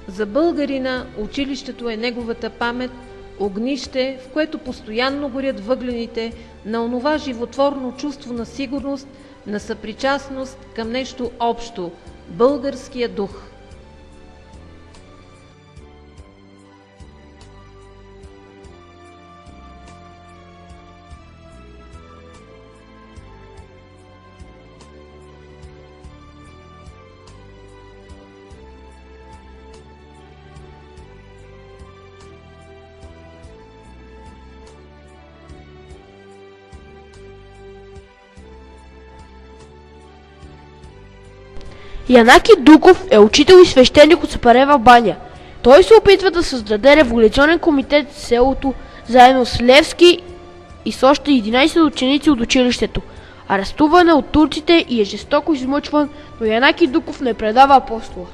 За българина училището е неговата памет, огнище, в което постоянно горят въглените на онова животворно чувство на сигурност, на съпричастност към нещо общо – българския дух. Янаки Дуков е учител и свещеник от Сапарева баня. Той се опитва да създаде революционен комитет в селото, заедно с Левски и с още 11 ученици от училището. Арестуван е от турците и е жестоко измъчван, но Янаки Дуков не предава апостола.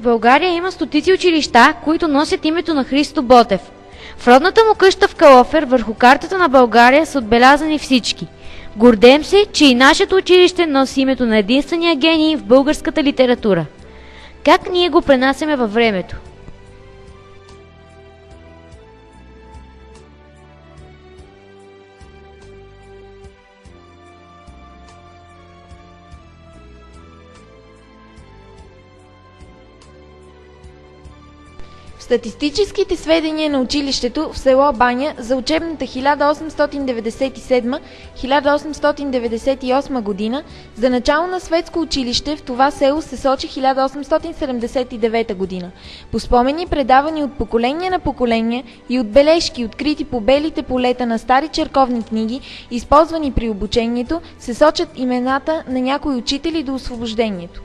В България има стотици училища, които носят името на Христо Ботев. В родната му къща в Калофер върху картата на България са отбелязани всички. Гордеем се, че и нашето училище носи името на единствения гений в българската литература. Как ние го пренасяме във времето? В статистическите сведения на училището в село Баня за учебната 1897-1898 година за начало на светско училище в това село се сочи 1879 година. По спомени, предавани от поколение на поколение и от бележки, открити по белите полета на стари черковни книги, използвани при обучението, се сочат имената на някои учители до освобождението.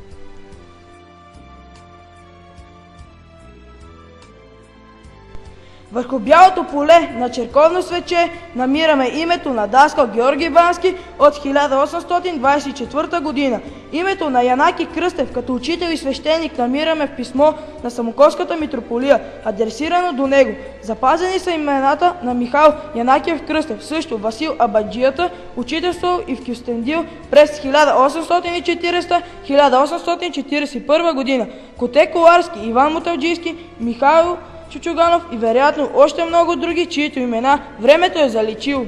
Върху бялото поле на черковно свече намираме името на даскал Георги Бански от 1824 година. Името на Янаки Кръстев като учител и свещеник намираме в писмо на Самоколската митрополия, адресирано до него. Запазени са имената на Михаил Янакиев Кръстев, също Васил Абаджията, учителство и в Кюстендил през 1840-1841 година. Коте Коларски, Иван Моталджийски, Михаил Чучуганов и вероятно още много други, чието имена времето е заличило.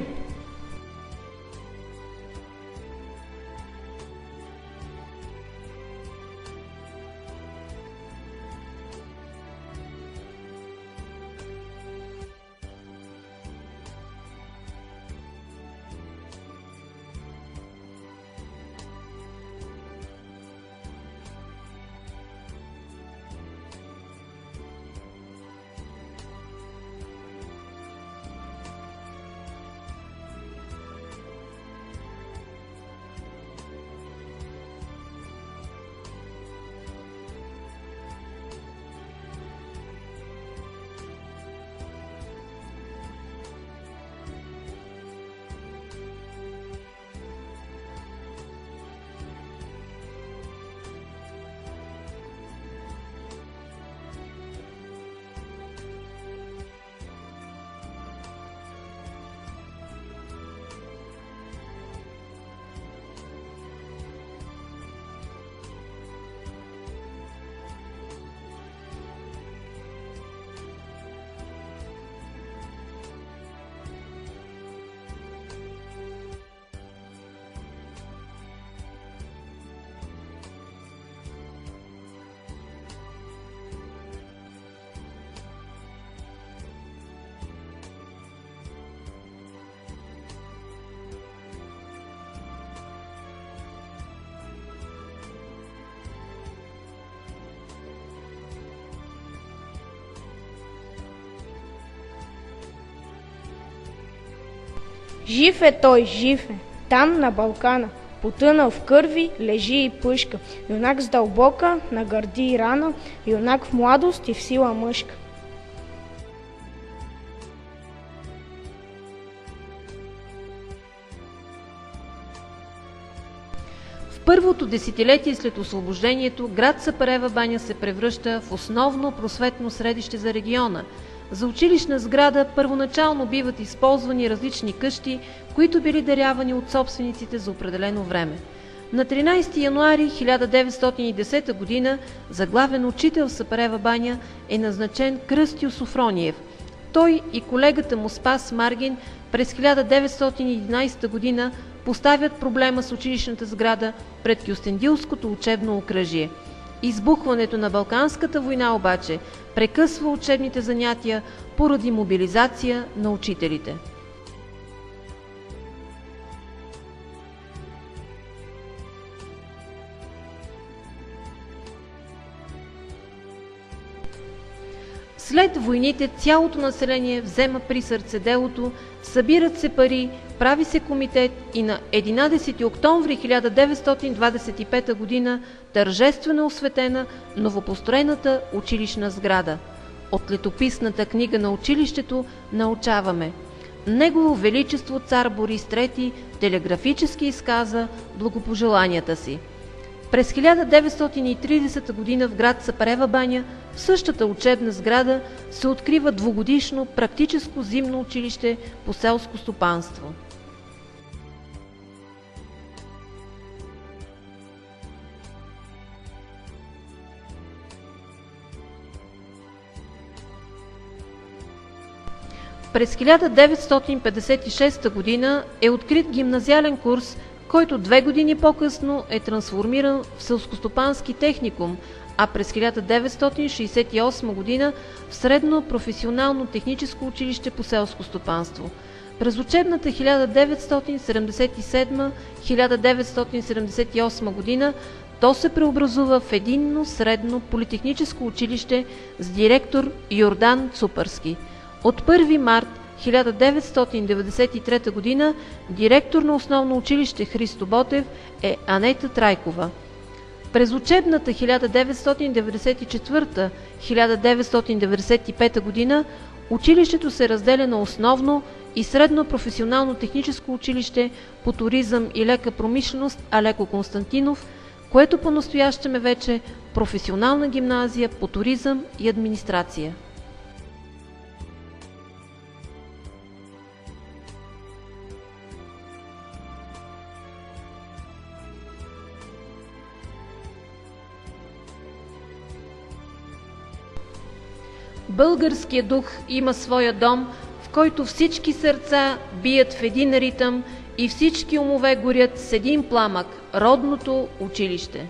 Жив е той, жив е, там на Балкана. потънал в кърви, лежи и пъшка. Юнак с дълбока, на гърди и рана, юнак в младост и в сила мъжка. В първото десетилетие след освобождението град Сапарева баня се превръща в основно просветно средище за региона. За училищна сграда първоначално биват използвани различни къщи, които били дарявани от собствениците за определено време. На 13 януари 1910 г. за главен учител в Сапарева баня е назначен Кръстю Софрониев. Той и колегата му Спас Маргин през 1911 г. поставят проблема с училищната сграда пред Кюстендилското учебно окръжие. Избухването на Балканската война обаче прекъсва учебните занятия поради мобилизация на учителите. След войните цялото население взема при сърце делото, събират се пари, прави се комитет и на 11 октомври 1925 г. тържествено осветена новопостроената училищна сграда. От летописната книга на училището научаваме: Негово Величество цар Борис III телеграфически изказа благопожеланията си. През 1930 г. в град Сапарева баня в същата учебна сграда се открива двугодишно практическо зимно училище по селско стопанство. През 1956 г. е открит гимназиален курс, който 2 години по-късно е трансформиран в селскостопански техникум, а през 1968 г. в средно професионално техническо училище по селско стопанство. През учебната 1977-1978 г. то се преобразува в единно средно политехническо училище с директор Йордан Цупърски. От 1 март 1993 г. директор на основно училище Христо Ботев е Анета Трайкова. През учебната 1994-1995 г. училището се разделя на основно и средно професионално техническо училище по туризъм и лека промишленост Алеко Константинов, което по-настоящем е вече професионална гимназия по туризъм и администрация. Българският дух има своя дом, в който всички сърца бият в един ритъм и всички умове горят с един пламък – родното училище.